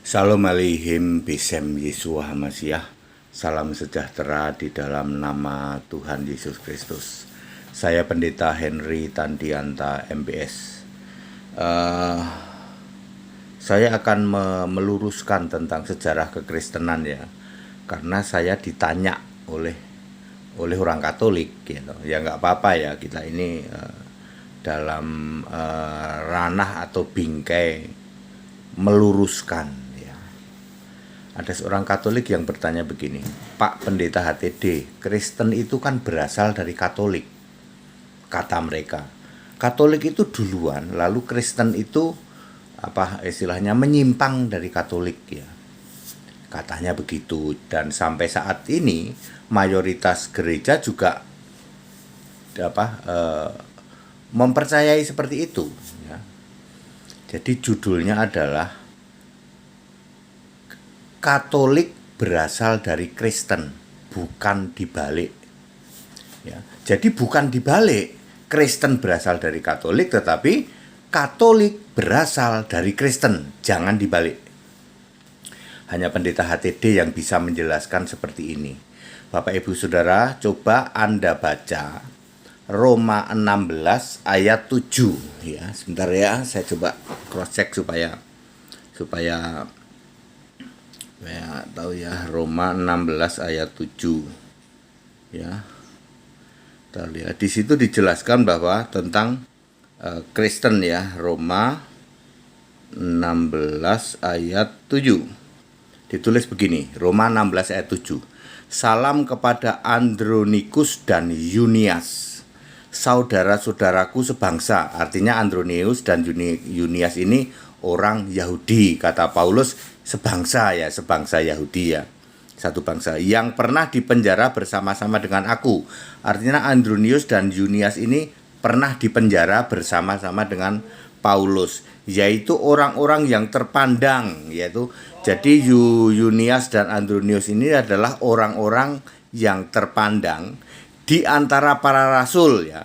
Shalom Aleihim Bisem Yesua Hamasiah. Salam sejahtera di dalam nama Tuhan Yesus Kristus. Saya Pendeta Henry Tandianta MBS. Saya akan meluruskan tentang sejarah kekristenan ya, karena saya ditanya oleh orang Katolik gitu. Ya nggak apa-apa ya, kita ini dalam ranah atau bingkai meluruskan. Ada seorang Katolik yang bertanya begini, Pak Pendeta HTD, Kristen itu kan berasal dari Katolik, kata mereka. Katolik itu duluan, lalu Kristen itu istilahnya menyimpang dari Katolik ya. Katanya begitu, dan sampai saat ini mayoritas gereja juga mempercayai seperti itu ya. Jadi judulnya adalah Katolik berasal dari Kristen, bukan dibalik. Ya, jadi bukan dibalik, Kristen berasal dari Katolik, tetapi Katolik berasal dari Kristen, jangan dibalik. Hanya Pendeta HTD yang bisa menjelaskan seperti ini. Bapak Ibu Saudara, coba Anda baca Roma 16 ayat 7 ya. Sebentar ya, saya coba cross check supaya tahu ya. Roma 16 ayat 7 ya. Kita lihat di situ dijelaskan bahwa tentang Kristen ya. Roma 16 ayat 7 ditulis begini, Roma 16 ayat 7. Salam kepada Andronikus dan Yunias, saudara-saudaraku sebangsa. Artinya Andronius dan Yunias ini orang Yahudi, kata Paulus, sebangsa Yahudi ya, satu bangsa yang pernah dipenjara bersama-sama dengan aku. Artinya Andronius dan Yunias ini pernah dipenjara bersama-sama dengan Paulus, yaitu orang-orang yang terpandang, yaitu jadi Yunias dan Andronius ini adalah orang-orang yang terpandang di antara para rasul ya,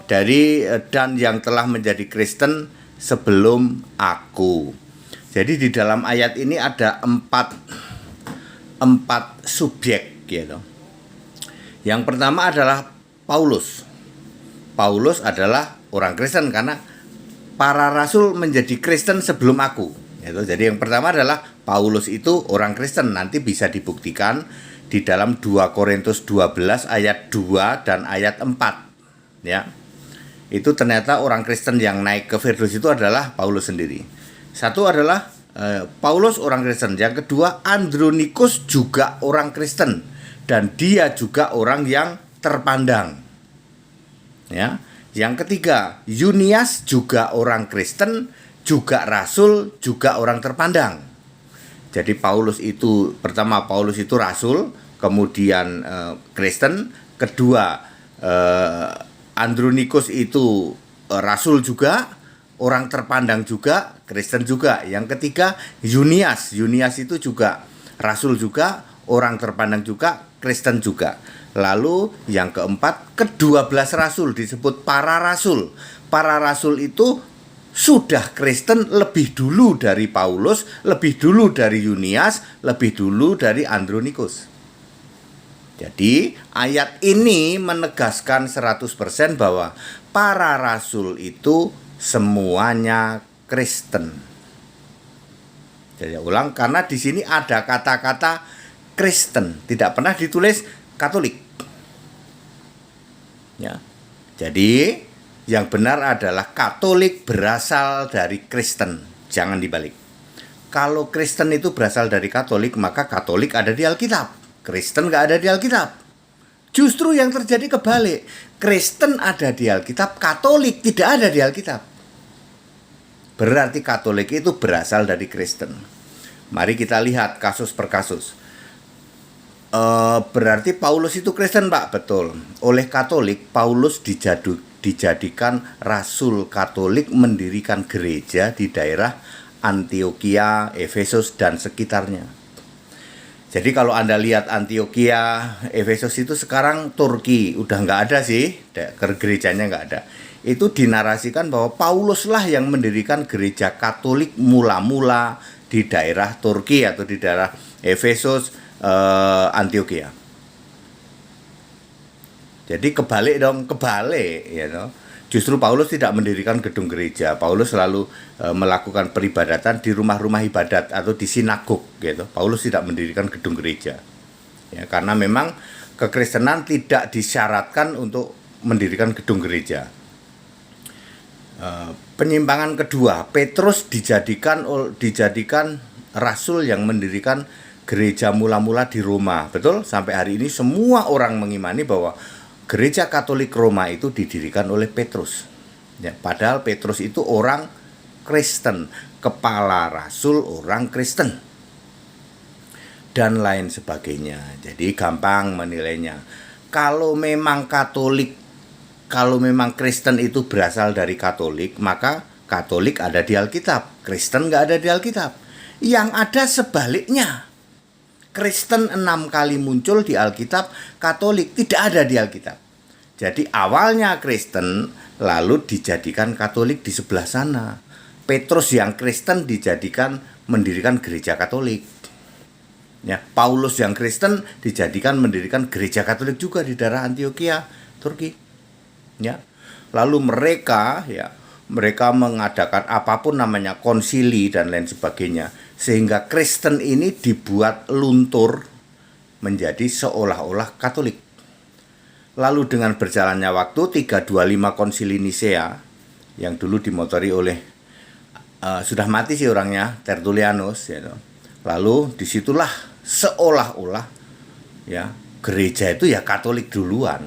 dan yang telah menjadi Kristen sebelum aku. Jadi di dalam ayat ini ada empat subjek gitu. Yang pertama adalah Paulus. Paulus adalah orang Kristen karena para rasul menjadi Kristen sebelum aku. Gitu. Jadi yang pertama adalah Paulus itu orang Kristen. Nanti bisa dibuktikan di dalam 2 Korintus 12 ayat 2 dan ayat 4. Ya. Itu ternyata orang Kristen yang naik ke Firdaus itu adalah Paulus sendiri. Satu adalah Paulus orang Kristen. Yang kedua, Andronikus juga orang Kristen, dan dia juga orang yang terpandang. Ya. Yang ketiga, Yunias juga orang Kristen, juga rasul, juga orang terpandang. Jadi Paulus itu rasul, kemudian Kristen, kedua Andronikus itu rasul juga, orang terpandang juga, Kristen juga. Yang ketiga Yunias itu juga rasul juga, orang terpandang juga, Kristen juga. Lalu yang keempat, ke-12 rasul disebut para rasul. Para rasul itu sudah Kristen lebih dulu dari Paulus, lebih dulu dari Yunias, lebih dulu dari Andronikus. Jadi ayat ini menegaskan 100% bahwa para rasul itu semuanya Kristen. Jadi ulang, karena di sini ada kata-kata Kristen, tidak pernah ditulis Katolik. Ya. Jadi yang benar adalah Katolik berasal dari Kristen, jangan dibalik. Kalau Kristen itu berasal dari Katolik, maka Katolik ada di Alkitab, Kristen nggak ada di Alkitab. Justru yang terjadi kebalik, Kristen ada di Alkitab, Katolik tidak ada di Alkitab. Berarti Katolik itu berasal dari Kristen. Mari kita lihat kasus per kasus. Berarti Paulus itu Kristen, Pak? Betul. Oleh Katolik, Paulus dijadikan rasul Katolik, mendirikan gereja di daerah Antioquia, Efesus dan sekitarnya. Jadi kalau Anda lihat Antioquia, Efesus itu sekarang Turki, udah nggak ada sih, gerejanya nggak ada. Itu dinarasikan bahwa Pauluslah yang mendirikan gereja Katolik mula-mula di daerah Turki atau di daerah Efesus, Antioquia. Jadi kebalik ya toh. Justru Paulus tidak mendirikan gedung gereja. Paulus selalu melakukan peribadatan di rumah-rumah ibadat atau di sinagog gitu. Paulus tidak mendirikan gedung gereja. Ya, karena memang kekristenan tidak disyaratkan untuk mendirikan gedung gereja. Penyimpangan kedua, Petrus dijadikan rasul yang mendirikan gereja mula-mula di Roma. Betul? Sampai hari ini semua orang mengimani bahwa gereja Katolik Roma itu didirikan oleh Petrus. Ya, padahal Petrus itu orang Kristen, kepala rasul orang Kristen, dan lain sebagainya. Jadi gampang menilainya. Kalau memang Kristen itu berasal dari Katolik, maka Katolik ada di Alkitab, Kristen nggak ada di Alkitab. Yang ada sebaliknya. Kristen 6 kali muncul di Alkitab, Katolik tidak ada di Alkitab. Jadi awalnya Kristen, lalu dijadikan Katolik di sebelah sana. Petrus yang Kristen mendirikan gereja Katolik. Ya, Paulus yang Kristen mendirikan gereja Katolik juga di daerah Antioquia, Turki. Ya. Lalu mereka mengadakan apapun namanya konsili dan lain sebagainya, sehingga Kristen ini dibuat luntur menjadi seolah-olah Katolik. Lalu dengan berjalannya waktu 325 konsili Nisea yang dulu dimotori oleh sudah mati sih orangnya, Tertullianus ya. Lalu disitulah seolah-olah ya gereja itu ya Katolik duluan.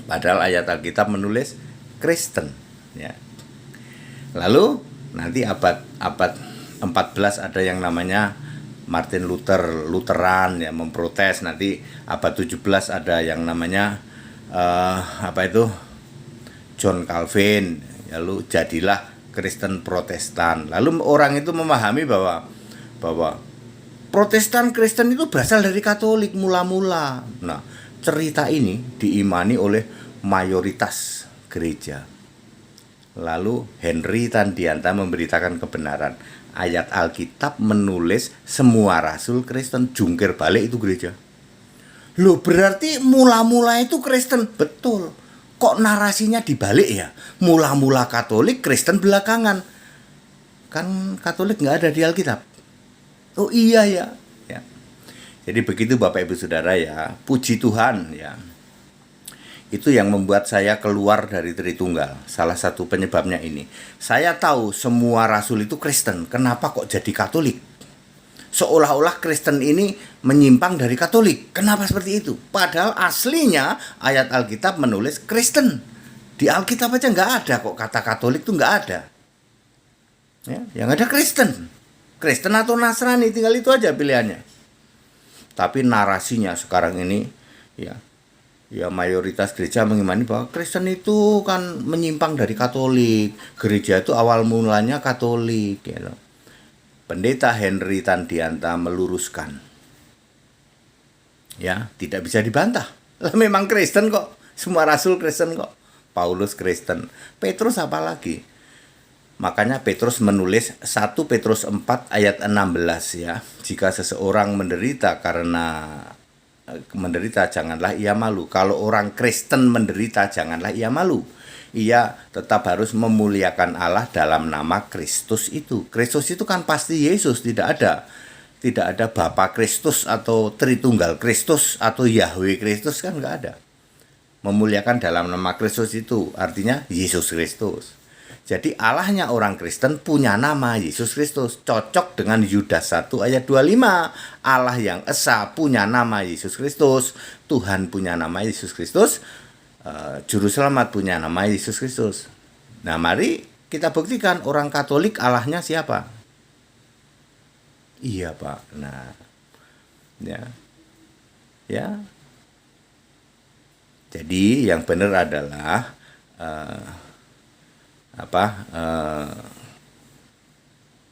Padahal ayat Alkitab menulis Kristen ya. Lalu nanti abad 14 ada yang namanya Martin Lutheran ya, memprotes. Nanti abad 17 ada yang namanya John Calvin. Lalu jadilah Kristen Protestan. Lalu orang itu memahami bahwa Protestan Kristen itu berasal dari Katolik mula-mula. Nah, cerita ini diimani oleh mayoritas gereja. Lalu Henry Tandianta memberitakan kebenaran. Ayat Alkitab menulis semua rasul Kristen, jungkir balik itu gereja. Loh, berarti mula-mula itu Kristen. Betul. Kok narasinya dibalik ya? Mula-mula Katolik, Kristen belakangan. Kan Katolik nggak ada di Alkitab. Oh iya ya. Jadi begitu Bapak Ibu Saudara ya. Puji Tuhan ya. Itu yang membuat saya keluar dari Tritunggal. Salah satu penyebabnya ini. Saya tahu semua rasul itu Kristen. Kenapa kok jadi Katolik? Seolah-olah Kristen ini menyimpang dari Katolik. Kenapa seperti itu? Padahal aslinya ayat Alkitab menulis Kristen. Di Alkitab aja nggak ada kok kata Katolik tuh nggak ada. Ya, yang ada Kristen. Kristen atau Nasrani, tinggal itu aja pilihannya. Tapi narasinya sekarang ini ya mayoritas gereja mengimani bahwa Kristen itu kan menyimpang dari Katolik. Gereja itu awal mulanya Katolik gitu. Pendeta Henry Tandianta meluruskan. Ya, tidak bisa dibantah. Lah memang Kristen kok. Semua rasul Kristen kok. Paulus Kristen. Petrus apalagi? Makanya Petrus menulis 1 Petrus 4 ayat 16 ya. Jika seseorang menderita janganlah ia malu. Kalau orang Kristen menderita janganlah ia malu. Ia tetap harus memuliakan Allah dalam nama Kristus itu. Kristus itu kan pasti Yesus, tidak ada Bapa Kristus atau Tritunggal Kristus atau Yahweh Kristus, kan nggak ada. Memuliakan dalam nama Kristus itu artinya Yesus Kristus. Jadi Allahnya orang Kristen punya nama Yesus Kristus. Cocok dengan Yudas 1 ayat 25. Allah yang esa punya nama Yesus Kristus. Tuhan punya nama Yesus Kristus. Juru selamat punya nama Yesus Kristus. Nah, mari kita buktikan orang Katolik Allahnya siapa? Iya, Pak. Nah, ya. Jadi yang benar adalah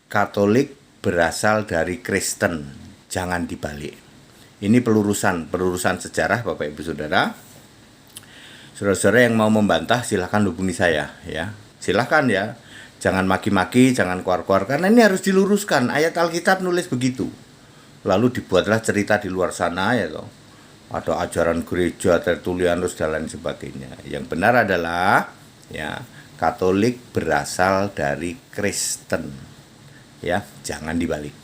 Katolik berasal dari Kristen, jangan dibalik. Ini pelurusan sejarah Bapak Ibu Saudara. Saudara-saudara yang mau membantah silahkan hubungi saya ya. Silahkan ya. Jangan maki-maki, jangan keluar-keluar, karena ini harus diluruskan. Ayat Alkitab nulis begitu. Lalu dibuatlah cerita di luar sana ya toh. Ada ajaran gereja, tertulianus dan lain sebagainya. Yang benar adalah ya Katolik berasal dari Kristen. Ya, jangan dibalik.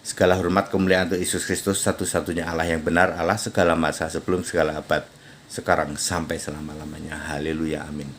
Segala hormat kemuliaan untuk Yesus Kristus, satu-satunya Allah yang benar, Allah segala masa sebelum segala abad, sekarang sampai selama-lamanya. Haleluya, amin.